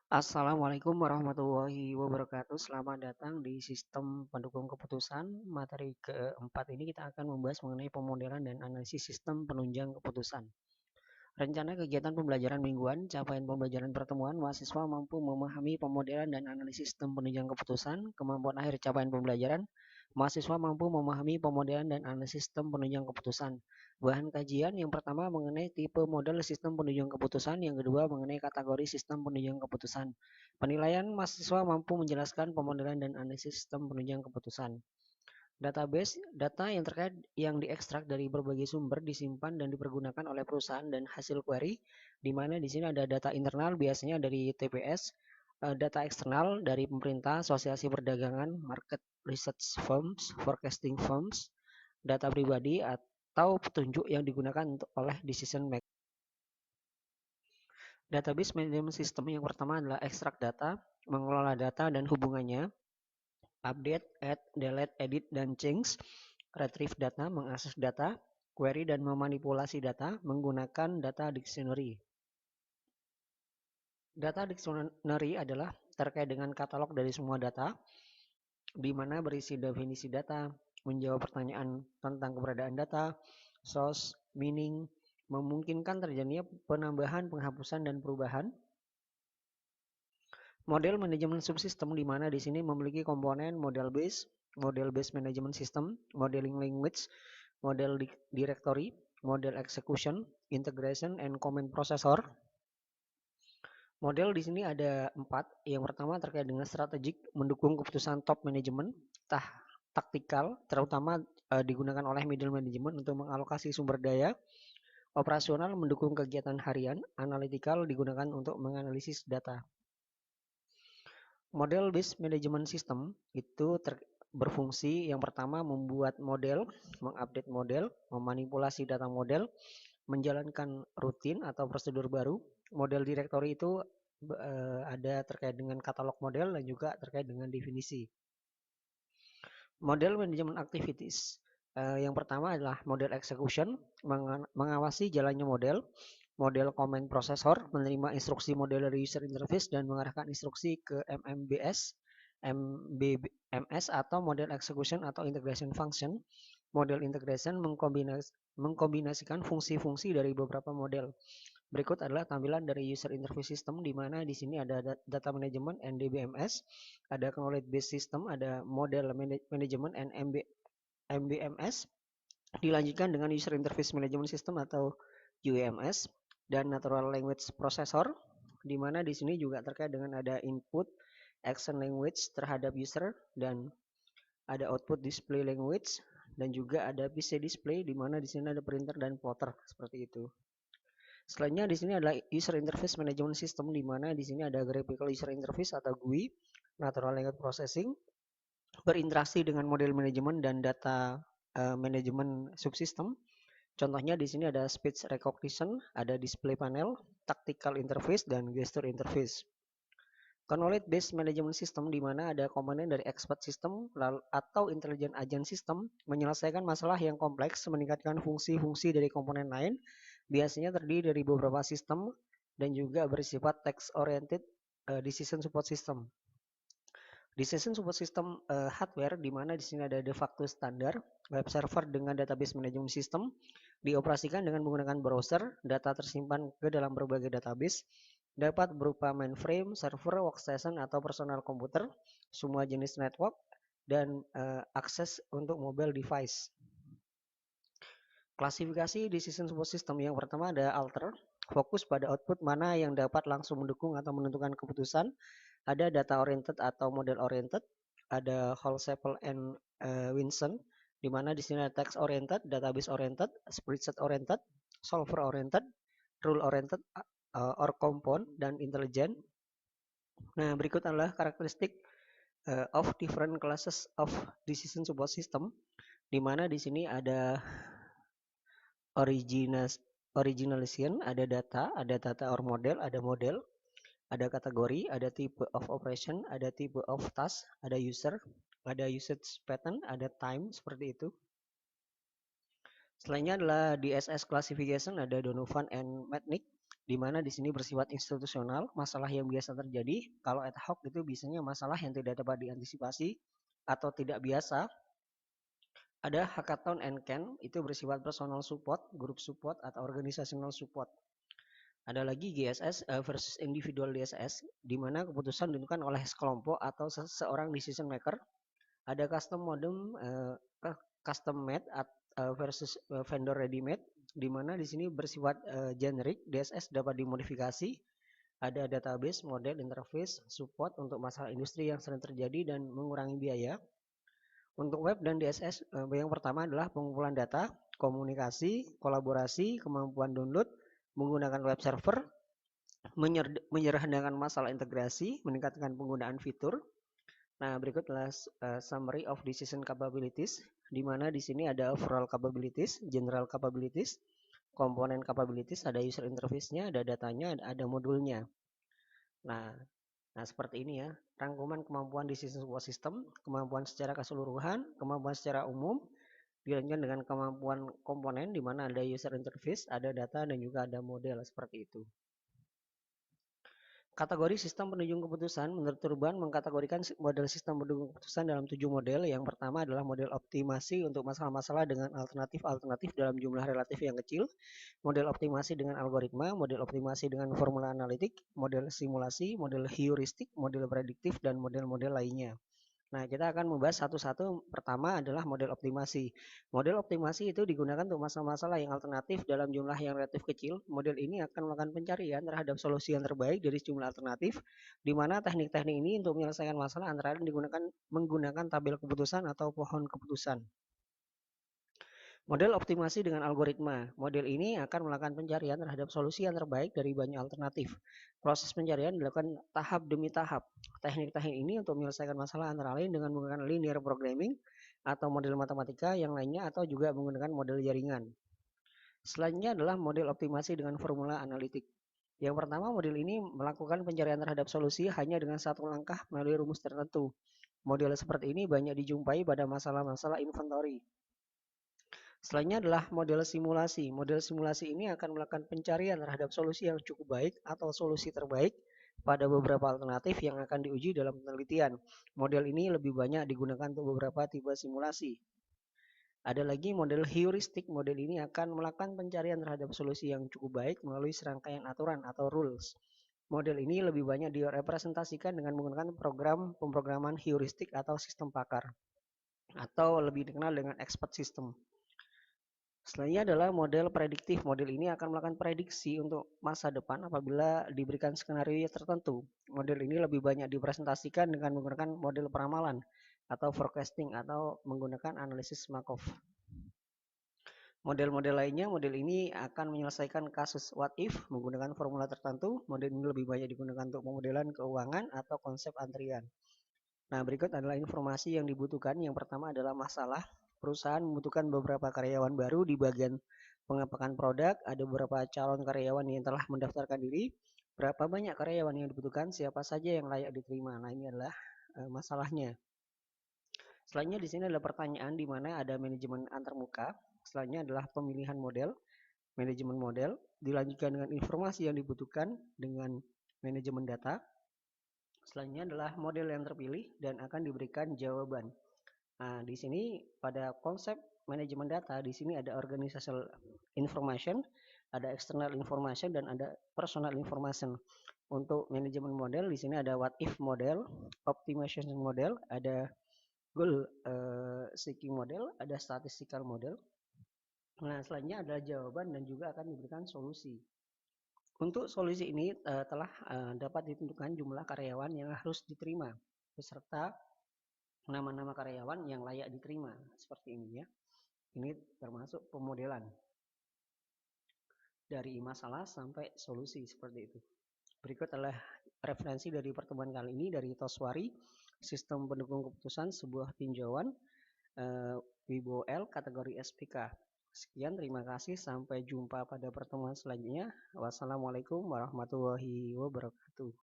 Assalamualaikum warahmatullahi wabarakatuh. Selamat datang di sistem pendukung keputusan. Materi keempat ini kita akan membahas mengenai pemodelan dan analisis sistem penunjang keputusan. Rencana kegiatan pembelajaran mingguan, capaian pembelajaran pertemuan, mahasiswa mampu memahami pemodelan dan analisis sistem penunjang keputusan. Kemampuan akhir capaian pembelajaran, mahasiswa mampu memahami pemodelan dan analisis sistem penunjang keputusan. Bahan kajian yang pertama mengenai tipe model sistem penunjang keputusan, yang kedua mengenai kategori sistem penunjang keputusan. Penilaian mahasiswa mampu menjelaskan pemodelan dan analisis sistem penunjang keputusan. Database, data yang terkait yang diekstrak dari berbagai sumber disimpan dan dipergunakan oleh perusahaan dan hasil query, di mana di sini ada data internal biasanya dari TPS, data eksternal dari pemerintah, asosiasi perdagangan, market research firms, forecasting firms, data pribadi atau petunjuk yang digunakan oleh decision maker. Database management system yang pertama adalah ekstrak data, mengelola data dan hubungannya, update, add, delete, edit, dan change, retrieve data, mengakses data, query dan memanipulasi data menggunakan data dictionary. Data dictionary adalah terkait dengan katalog dari semua data, di mana berisi definisi data, menjawab pertanyaan tentang keberadaan data, source, meaning, memungkinkan terjadinya penambahan, penghapusan, dan perubahan. Model manajemen subsistem di mana di sini memiliki komponen model based management system, modeling language, model directory, model execution, integration, and command processor. Model di sini ada 4. Yang pertama terkait dengan strategik, mendukung keputusan top manajemen, taktikal, terutama digunakan oleh middle management untuk mengalokasi sumber daya, operasional, mendukung kegiatan harian, analytical, digunakan untuk menganalisis data. Model based management system itu berfungsi yang pertama membuat model, mengupdate model, memanipulasi data model, menjalankan rutin atau prosedur baru. Model directory itu ada terkait dengan katalog model dan juga terkait dengan definisi. Model management activities. Yang pertama adalah model execution, mengawasi jalannya model. Model command processor menerima instruksi model dari user interface dan mengarahkan instruksi ke MMBS, MBMS atau model execution atau integration function. Model integration mengkombinasikan fungsi-fungsi dari beberapa model. Berikut adalah tampilan dari user interface system, di mana di sini ada data management and DBMS, ada knowledge based system, ada model management and MBMS, dilanjutkan dengan user interface management system atau UMS, dan natural language processor, di mana di sini juga terkait dengan ada input action language terhadap user dan ada output display language, dan juga ada PC display di mana di sini ada printer dan plotter seperti itu. Selanjutnya di sini adalah user interface management system, di mana di sini ada graphical user interface atau GUI, natural language processing, berinteraksi dengan model manajemen dan data manajemen subsystem. Contohnya di sini ada speech recognition, ada display panel, tactical interface, dan gesture interface. Knowledge based management system, di mana ada komponen dari expert system atau intelligent agent system, menyelesaikan masalah yang kompleks, meningkatkan fungsi-fungsi dari komponen lain, biasanya terdiri dari beberapa sistem dan juga bersifat text oriented decision support system. Decision support system hardware, di mana di sini ada de facto standar web server dengan database management system, dioperasikan dengan menggunakan browser, data tersimpan ke dalam berbagai database, dapat berupa mainframe, server, workstation, atau personal komputer, semua jenis network, dan akses untuk mobile device. Klasifikasi decision support system yang pertama ada alter, fokus pada output mana yang dapat langsung mendukung atau menentukan keputusan. Ada data oriented atau model oriented, ada Holsapple and Winson, di mana di sini ada text oriented, database oriented, spreadsheet oriented, solver oriented, rule oriented, or compound, dan intelligent. Nah, berikut adalah karakteristik of different classes of decision support system, di mana di sini ada originalization, ada data or model, ada model, ada kategori, ada type of operation, ada type of task, ada user, ada usage pattern, ada time, seperti itu. Selanjutnya adalah DSS classification, ada Donovan and Metnick, di mana di sini bersifat institusional, masalah yang biasa terjadi. Kalau ad hoc itu biasanya masalah yang tidak dapat diantisipasi atau tidak biasa. Ada hackathon and can, itu bersifat personal support, group support, atau organizational support. Ada lagi GSS versus individual DSS, di mana keputusan ditentukan oleh sekelompok atau seorang decision maker. Ada custom modem, custom made versus vendor ready made, di mana di sini bersifat generic, DSS dapat dimodifikasi. Ada database, model, interface, support untuk masalah industri yang sering terjadi dan mengurangi biaya. Untuk web dan DSS, yang pertama adalah pengumpulan data, komunikasi, kolaborasi, kemampuan download, menggunakan web server, menyederhanakan masalah integrasi, meningkatkan penggunaan fitur. Nah, berikut adalah summary of decision capabilities, di mana di sini ada overall capabilities, general capabilities, komponen capabilities, ada user interface-nya, ada datanya, ada modulnya. Nah, seperti ini ya, rangkuman kemampuan decision support system, kemampuan secara keseluruhan, kemampuan secara umum, dilanjutkan dengan kemampuan komponen, di mana ada user interface, ada data, dan juga ada model, seperti itu. Kategori sistem pendukung keputusan, menurut Turban mengkategorikan model sistem pendukung keputusan dalam 7 model. Yang pertama adalah model optimasi untuk masalah-masalah dengan alternatif-alternatif dalam jumlah relatif yang kecil, model optimasi dengan algoritma, model optimasi dengan formula analitik, model simulasi, model heuristik, model prediktif, dan model-model lainnya. Nah, kita akan membahas satu-satu. Pertama adalah model optimasi. Model optimasi itu digunakan untuk masalah-masalah yang alternatif dalam jumlah yang relatif kecil. Model ini akan melakukan pencarian terhadap solusi yang terbaik dari jumlah alternatif, di mana teknik-teknik ini untuk menyelesaikan masalah antara lain menggunakan tabel keputusan atau pohon keputusan. Model optimasi dengan algoritma. Model ini akan melakukan pencarian terhadap solusi yang terbaik dari banyak alternatif. Proses pencarian dilakukan tahap demi tahap. Teknik-teknik ini untuk menyelesaikan masalah antara lain dengan menggunakan linear programming atau model matematika yang lainnya, atau juga menggunakan model jaringan. Selanjutnya adalah model optimasi dengan formula analitik. Yang pertama, model ini melakukan pencarian terhadap solusi hanya dengan satu langkah melalui rumus tertentu. Model seperti ini banyak dijumpai pada masalah-masalah inventory. Selanjutnya adalah model simulasi. Model simulasi ini akan melakukan pencarian terhadap solusi yang cukup baik atau solusi terbaik pada beberapa alternatif yang akan diuji dalam penelitian. Model ini lebih banyak digunakan untuk beberapa tipe simulasi. Ada lagi model heuristik. Model ini akan melakukan pencarian terhadap solusi yang cukup baik melalui serangkaian aturan atau rules. Model ini lebih banyak direpresentasikan dengan menggunakan program pemrograman heuristik atau sistem pakar, atau lebih dikenal dengan expert system. Selanjutnya adalah model prediktif. Model ini akan melakukan prediksi untuk masa depan apabila diberikan skenario tertentu. Model ini lebih banyak dipresentasikan dengan menggunakan model peramalan atau forecasting, atau menggunakan analisis Markov. Model-model lainnya, model ini akan menyelesaikan kasus what if menggunakan formula tertentu. Model ini lebih banyak digunakan untuk pemodelan keuangan atau konsep antrian. Nah, berikut adalah informasi yang dibutuhkan. Yang pertama adalah masalah. Perusahaan membutuhkan beberapa karyawan baru di bagian pengembangan produk. Ada beberapa calon karyawan yang telah mendaftarkan diri. Berapa banyak karyawan yang dibutuhkan? Siapa saja yang layak diterima? Nah, ini adalah masalahnya. Selanjutnya di sini adalah pertanyaan di mana ada manajemen antarmuka. Selanjutnya adalah pemilihan model, manajemen model. Dilanjutkan dengan informasi yang dibutuhkan dengan manajemen data. Selanjutnya adalah model yang terpilih dan akan diberikan jawaban. Nah, di sini pada konsep manajemen data, di sini ada organizational information, ada external information, dan ada personal information. Untuk manajemen model, di sini ada what if model, optimization model, ada goal seeking model, ada statistical model. Nah, selanjutnya adalah jawaban dan juga akan diberikan solusi. Untuk solusi ini telah dapat ditentukan jumlah karyawan yang harus diterima beserta nama-nama karyawan yang layak diterima, seperti ini ya. Ini termasuk pemodelan dari masalah sampai solusi, seperti itu. Berikut adalah referensi dari pertemuan kali ini dari Toswari, sistem pendukung keputusan sebuah tinjauan, Wibowo L, kategori SPK. Sekian, terima kasih, sampai jumpa pada pertemuan selanjutnya. Wassalamualaikum warahmatullahi wabarakatuh.